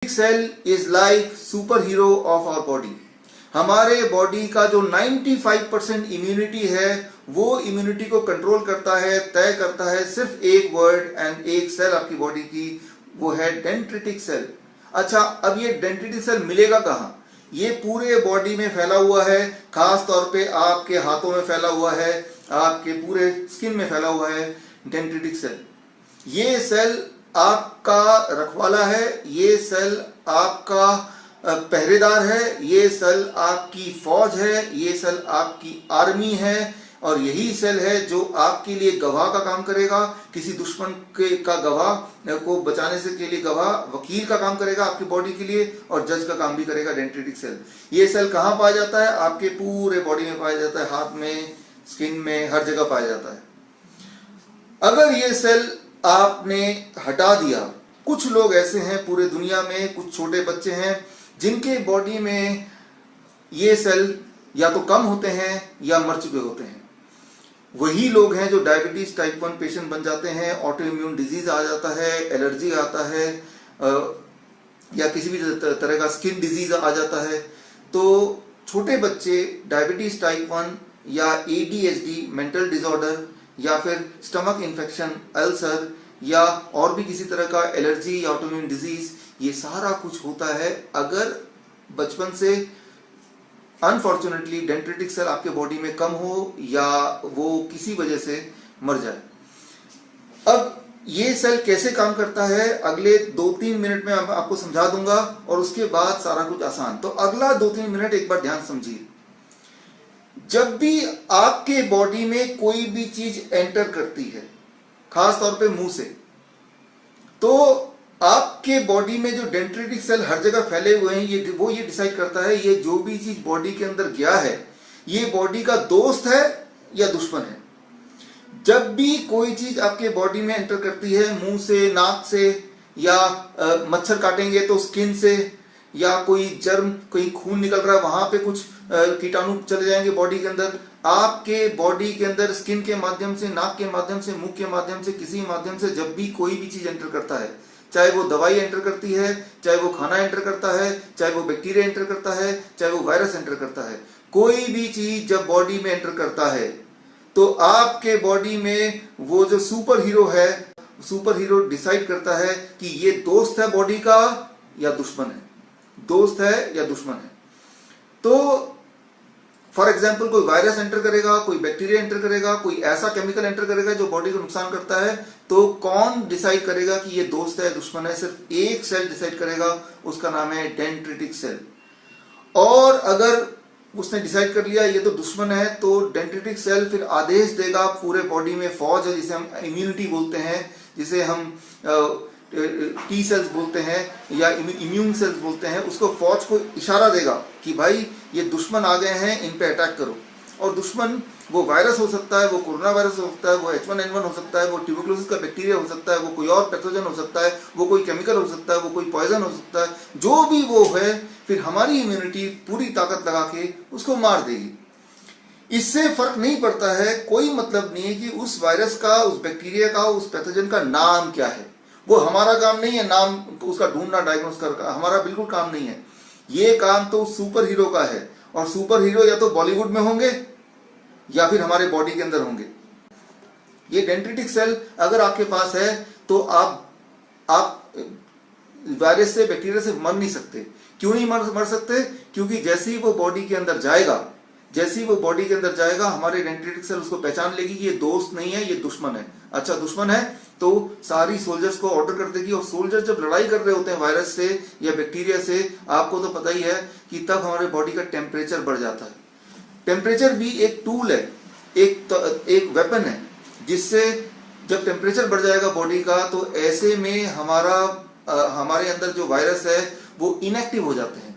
Cell is like super hero of our body. हमारे body का जो 95% इम्यूनिटी है वो इम्यूनिटी को कंट्रोल करता है, तय करता है सिर्फ एक वर्ड एंड एक सेल आपकी बॉडी की, वो है डेंड्रिटिक सेल। अच्छा, अब ये डेंड्रिटिक सेल मिलेगा कहाँ? ये पूरे बॉडी में फैला हुआ है, खास तौर पे आपके हाथों में फैला हुआ है, आपके पूरे स्किन में फैला हुआ है डेंड्रिटिक सेल। ये सेल आपका रखवाला है, ये सेल आपका पहरेदार है, ये सेल आपकी फौज है, ये सेल आपकी आर्मी है, और यही सेल है जो आपके लिए गवाह का काम करेगा, किसी दुश्मन का गवाह को बचाने से के लिए गवाह, वकील का काम करेगा आपकी बॉडी के लिए, और जज का काम भी करेगा डेंड्रिटिक सेल। ये सेल कहाँ पाया जाता है? आपके पूरे बॉडी में पाया जाता है, हाथ में, स्किन में, हर जगह पाया जाता है। अगर ये सेल आपने हटा दिया, कुछ लोग ऐसे हैं पूरे दुनिया में, कुछ छोटे बच्चे हैं जिनके बॉडी में ये सेल या तो कम होते हैं या मर चुके होते हैं। वही लोग हैं जो डायबिटीज टाइप 1 पेशेंट बन जाते हैं, ऑटो इम्यून डिजीज आ जाता है, एलर्जी आता है, या किसी भी तरह का स्किन डिजीज आ जाता है। तो छोटे बच्चे डायबिटीज टाइप 1 या ADHD मेंटल डिसऑर्डर या फिर स्टमक इन्फेक्शन, अल्सर, या और भी किसी तरह का एलर्जी या ऑटोइम्यून डिजीज, ये सारा कुछ होता है अगर बचपन से अनफॉर्चुनेटली डेंड्रिटिक सेल आपके बॉडी में कम हो या वो किसी वजह से मर जाए। अब ये सेल कैसे काम करता है अगले 2-3 मिनट में आपको समझा दूंगा, और उसके बाद सारा कुछ आसान। तो अगला 2-3 मिनट एक बार ध्यान समझिए। जब भी आपके बॉडी में कोई भी चीज एंटर करती है, खास तौर पे मुंह से, तो आपके बॉडी में जो डेंड्रिटिक सेल हर जगह फैले हुए हैं, ये डिसाइड करता है ये जो भी चीज बॉडी के अंदर गया है ये बॉडी का दोस्त है या दुश्मन है। जब भी कोई चीज आपके बॉडी में एंटर करती है, मुंह से, नाक से, या मच्छर काटेंगे तो स्किन से, या कोई जर्म, कोई खून निकल रहा है वहां पे कुछ कीटाणु चले जाएंगे बॉडी के अंदर, आपके बॉडी के अंदर स्किन के माध्यम से, नाक के माध्यम से, मुंह के माध्यम से, किसी माध्यम से जब भी कोई भी चीज एंटर करता है, चाहे वो दवाई एंटर करती है, चाहे वो खाना एंटर करता है, चाहे वो बैक्टीरिया एंटर करता है, चाहे वो वायरस एंटर करता है, कोई भी चीज जब बॉडी में एंटर करता है तो आपके बॉडी में वो जो सुपर हीरो है, सुपर हीरो डिसाइड करता है कि ये दोस्त है बॉडी का या दुश्मन है, दोस्त है या दुश्मन है। तो फॉर एग्जाम्पल कोई वायरस एंटर करेगा, कोई बैक्टीरिया एंटर करेगा, कोई ऐसा केमिकल एंटर करेगा जो बॉडी को नुकसान करता है, तो कौन डिसाइड करेगा कि ये दोस्त है दुश्मन है? सिर्फ एक सेल डिसाइड करेगा, उसका नाम है डेंड्रिटिक सेल। और अगर उसने डिसाइड कर लिया ये तो दुश्मन है, तो डेंड्रिटिक सेल फिर आदेश देगा, पूरे बॉडी में फौज है जिसे हम इम्यूनिटी बोलते हैं, जिसे हम टी सेल्स बोलते हैं या इम्यून सेल्स बोलते हैं, उसको फौज को इशारा देगा कि भाई ये दुश्मन आ गए हैं, इन पे अटैक करो। और दुश्मन वो वायरस हो सकता है, वो कोरोना वायरस हो सकता है, वो H1N1 हो सकता है, वो ट्यूबरकुलोसिस का बैक्टीरिया हो सकता है, वो कोई और पैथोजन हो सकता है, वो कोई केमिकल हो सकता है, वो कोई पॉइजन हो सकता है, जो भी वो है, फिर हमारी इम्यूनिटी पूरी ताकत लगा के उसको मार देगी। इससे फर्क नहीं पड़ता है, कोई मतलब नहीं है कि उस वायरस का, उस बैक्टीरिया का, उस पैथोजन का नाम क्या है। वो हमारा काम नहीं है नाम उसका ढूंढना, डायग्नोस करना, हमारा बिल्कुल काम नहीं है। ये काम तो सुपर हीरो का है, और सुपर हीरो या तो बॉलीवुड में होंगे या फिर हमारे बॉडी के अंदर होंगे। ये डेंड्रिटिक सेल अगर आपके पास है तो आप वायरस से, बैक्टीरिया से मर नहीं सकते। क्यों नहीं मर सकते? क्योंकि जैसे ही वो बॉडी के अंदर जाएगा, जैसे ही वो बॉडी के अंदर जाएगा, हमारे डेंड्रिटिक सेल उसको पहचान लेगी कि ये दोस्त नहीं है, ये दुश्मन है। अच्छा, दुश्मन है तो सारी सोल्जर्स को ऑर्डर कर देगी, और सोल्जर्स जब लड़ाई कर रहे होते हैं वायरस से या बैक्टीरिया से, आपको तो पता ही है कि तब हमारे बॉडी का टेम्परेचर बढ़ जाता है। टेम्परेचर भी एक टूल है, एक वेपन है, जिससे जब टेम्परेचर बढ़ जाएगा बॉडी का, तो ऐसे में हमारे अंदर जो वायरस है वो इनएक्टिव हो जाते हैं।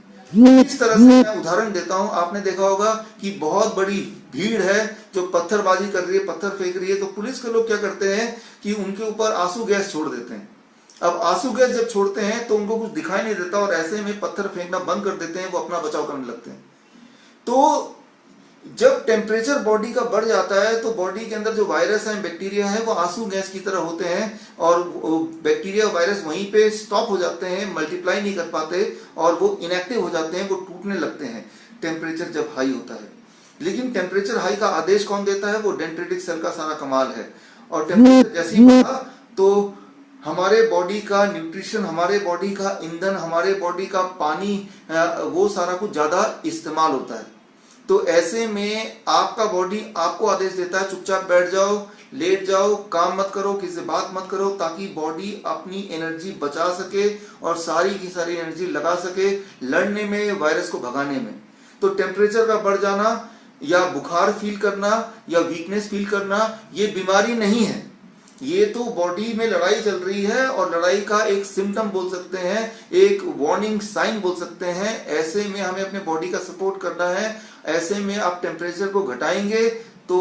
इस तरह से मैं उदाहरण देता हूं, आपने देखा होगा कि बहुत बड़ी भीड़ है जो पत्थरबाजी कर रही है, पत्थर फेंक रही है, तो पुलिस के लोग क्या करते हैं कि उनके ऊपर आंसू गैस छोड़ देते हैं। अब आंसू गैस जब छोड़ते हैं तो उनको कुछ दिखाई नहीं देता, और ऐसे में पत्थर फेंकना बंद कर देते हैं, वो अपना बचाव करने लगते हैं। तो जब टेम्परेचर बॉडी का बढ़ जाता है तो बॉडी के अंदर जो वायरस है, बैक्टीरिया है, वो आंसू गैस की तरह होते हैं और बैक्टीरिया वायरस वहीं पे स्टॉप हो जाते हैं, मल्टीप्लाई नहीं कर पाते और वो इनएक्टिव हो जाते हैं, वो टूटने लगते हैं टेम्परेचर जब हाई होता है। लेकिन टेम्परेचर हाई का आदेश कौन देता है? वो डेंड्रिटिक सेल का सारा कमाल है। और टेम्परेचर जैसे ही बढ़ा तो हमारे बॉडी का न्यूट्रिशन, हमारे बॉडी का ईंधन, हमारे बॉडी का पानी, वो सारा कुछ ज्यादा इस्तेमाल होता है। तो ऐसे में आपका बॉडी आपको आदेश देता है चुपचाप बैठ जाओ, लेट जाओ, काम मत करो, किसी से बात मत करो, ताकि बॉडी अपनी एनर्जी बचा सके और सारी की सारी एनर्जी लगा सके लड़ने में, वायरस को भगाने में। तो टेम्परेचर का बढ़ जाना या बुखार फील करना या वीकनेस फील करना, ये बीमारी नहीं है, ये तो बॉडी में लड़ाई चल रही है और लड़ाई का एक सिम्टम बोल सकते हैं, एक वार्निंग साइन बोल सकते हैं। ऐसे में हमें अपने बॉडी का सपोर्ट करना है। ऐसे में आप टेम्परेचर को घटाएंगे तो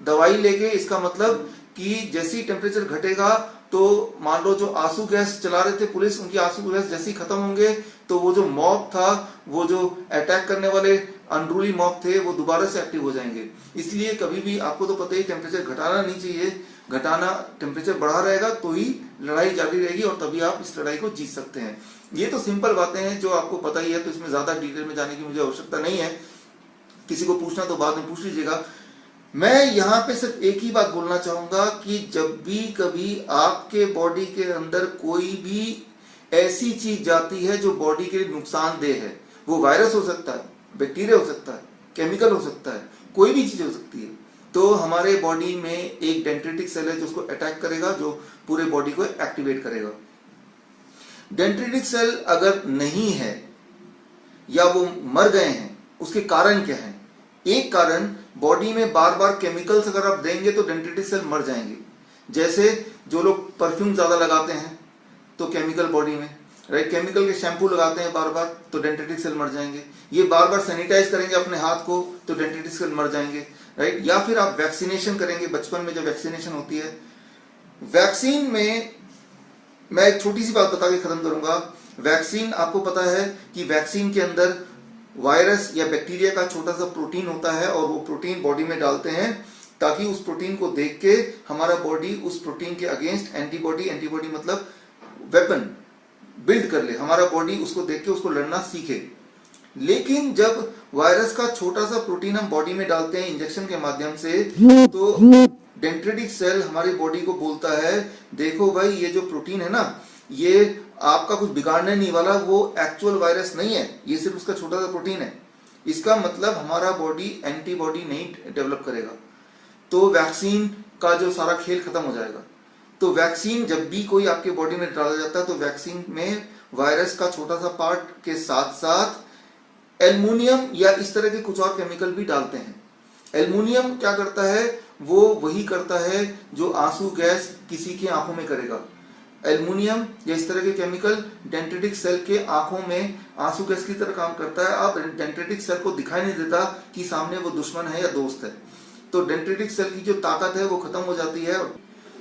दवाई लेके, इसका मतलब कि जैसे ही टेम्परेचर घटेगा तो मान लो जो आंसू गैस चला रहे थे पुलिस, उनकी आंसू गैस जैसे ही खत्म होंगे तो वो जो मॉब था, वो जो अटैक करने वाले अनरूली मॉब थे, वो दोबारा से एक्टिव हो जाएंगे। इसलिए कभी भी आपको तो पता ही टेम्परेचर घटाना नहीं चाहिए, घटाना, टेम्परेचर बढ़ा रहेगा तो ही लड़ाई जारी रहेगी और तभी आप इस लड़ाई को जीत सकते हैं। ये तो सिंपल बातें हैं जो आपको पता ही है, तो इसमें ज्यादा डिटेल में जाने की मुझे आवश्यकता नहीं है। किसी को पूछना तो बाद में पूछ लीजिएगा। मैं यहाँ पे सिर्फ एक ही बात बोलना चाहूंगा कि जब भी कभी आपके बॉडी के अंदर कोई भी ऐसी चीज जाती है जो बॉडी के लिए नुकसानदेह है, वो वायरस हो सकता है, बैक्टीरिया हो सकता है, केमिकल हो सकता है, कोई भी चीज हो सकती है, तो हमारे बॉडी में एक डेंड्रिटिक सेल है जो उसको अटैक करेगा, जो पूरे बॉडी को एक्टिवेट करेगा। डेंड्रिटिक सेल अगर नहीं है या वो मर गए हैं, उसके कारण क्या है? एक कारण, बॉडी में बार बार केमिकल्स अगर आप देंगे तो डेंड्रिटिक सेल मर जाएंगे। जैसे जो लोग परफ्यूम ज्यादा लगाते हैं तो केमिकल बॉडी में, राइट, केमिकल के शैम्पू लगाते हैं बार बार तो डेंड्रिटिक सेल मर जाएंगे। ये बार बार सैनिटाइज करेंगे अपने हाथ को तो डेंड्रिटिक सेल मर जाएंगे, राइट। या फिर आप वैक्सीनेशन करेंगे, बचपन में जब वैक्सीनेशन होती है, वैक्सीन में मैं एक छोटी सी बात बता के खत्म करूंगा। वैक्सीन, आपको पता है कि वैक्सीन के अंदर वायरस या बैक्टीरिया का छोटा सा प्रोटीन होता है और वो प्रोटीन बॉडी में डालते हैं ताकि उस प्रोटीन को देख के हमारा बॉडी उस प्रोटीन के अगेंस्ट एंटीबॉडी, एंटीबॉडी मतलब वेपन बिल्ड कर ले, हमारा बॉडी उसको देख के उसको लड़ना सीखे। लेकिन जब वायरस का छोटा सा प्रोटीन हम बॉडी में डालते हैं इंजेक्शन के माध्यम से, तो डेंड्रिटिक सेल हमारी बॉडी को बोलता है, देखो भाई ये जो प्रोटीन है ना, ये आपका कुछ बिगाड़ने नहीं वाला, वो एक्चुअल वायरस नहीं है, ये सिर्फ उसका छोटा सा प्रोटीन है। इसका मतलब हमारा बॉडी एंटीबॉडी नहीं डेवलप करेगा, तो वैक्सीन का जो सारा खेल खत्म हो जाएगा। तो वैक्सीन जब भी कोई आपके बॉडी में डाला जाता है तो वैक्सीन में वायरस का छोटा सा पार्ट के साथ साथ एल्युमिनियम या इस तरह के कुछ और केमिकल भी डालते हैं। एल्युमिनियम क्या करता है? वो वही करता है जो आंसू गैस किसी की आंखों में करेगा। एल्युमिनियम या इस तरह के केमिकल डेंड्रिटिक सेल के आंखों में आंसू गैस की तरह काम करता है। अब डेंड्रिटिक सेल को दिखाई नहीं देता कि सामने वो दुश्मन है या दोस्त है, तो डेंड्रिटिक सेल की जो ताकत है वो खत्म हो जाती है।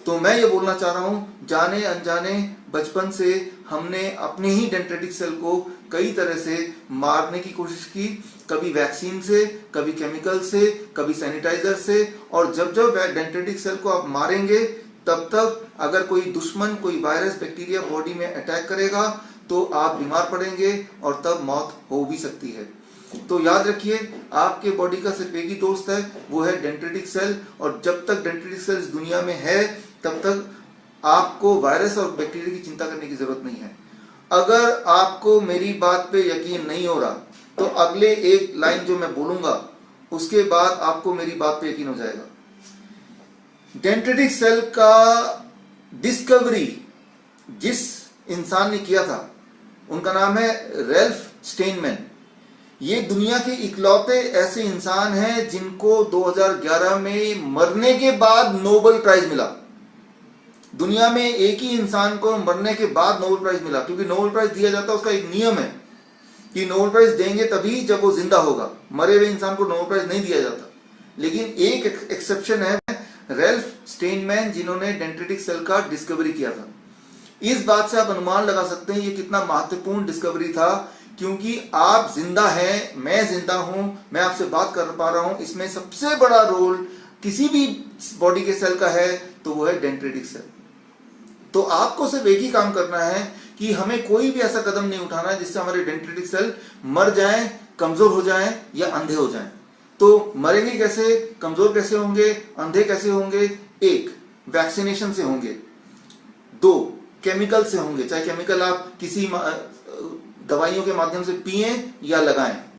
तो मैं ये बोलना चाह रहा हूं, जाने अनजाने बचपन से हमने अपने ही डेंड्रिटिक सेल को कई तरह से मारने की कोशिश की, कभी वैक्सीन से, कभी केमिकल से, कभी सैनिटाइजर से। और जब जब डेंड्रिटिक सेल को आप मारेंगे तब तक अगर कोई दुश्मन, कोई वायरस, बैक्टीरिया बॉडी में अटैक करेगा तो आप बीमार पड़ेंगे और तब मौत हो भी सकती है। तो याद रखिए, आपके बॉडी का सिर्फ एक ही दोस्त है, वो है डेंड्रिटिक सेल। और जब तक डेंड्रिटिक सेल इस दुनिया में है तब तक आपको वायरस और बैक्टीरिया की चिंता करने की जरूरत नहीं है। अगर आपको मेरी बात पे यकीन नहीं हो रहा तो अगले एक लाइन जो मैं बोलूंगा उसके बाद आपको मेरी बात पे यकीन हो जाएगा। डेंड्रिटिक सेल का डिस्कवरी जिस इंसान ने किया था उनका नाम है रैल्फ स्टेनमैन। ये दुनिया के इकलौते ऐसे इंसान हैं जिनको 2011 में मरने के बाद नोबेल प्राइज मिला। दुनिया में एक ही इंसान को मरने के बाद नोबेल प्राइज मिला, क्योंकि नोबेल प्राइज दिया जाता है, उसका एक नियम है कि नोबेल प्राइज देंगे तभी जब वो जिंदा होगा, मरे हुए इंसान को नोबेल प्राइज नहीं दिया जाता। लेकिन एक एक्सेप्शन है, रैल्फ स्टेनमैन, जिन्होंने डेंड्रिटिक सेल का डिस्कवरी किया था। इस बात से आप अनुमान लगा सकते हैं ये कितना महत्वपूर्ण डिस्कवरी था क्योंकि आप जिंदा हैं, मैं जिंदा हूं, मैं आपसे बात कर पा रहा हूं। इसमें सबसे बड़ा रोल किसी भी बॉडी के सेल का है तो वो है डेंड्रिटिक सेल। तो आपको सिर्फ एक ही काम करना है कि हमें कोई भी ऐसा कदम नहीं उठाना है जिससे हमारे डेंड्रिटिक सेल मर जाएं, कमजोर हो जाएं या अंधे हो जाएं। तो मरेंगे कैसे, कमजोर कैसे होंगे, अंधे कैसे होंगे? एक, वैक्सीनेशन से होंगे। दो, केमिकल से होंगे, चाहे केमिकल आप किसी दवाइयों के माध्यम से पिएं या लगाएं।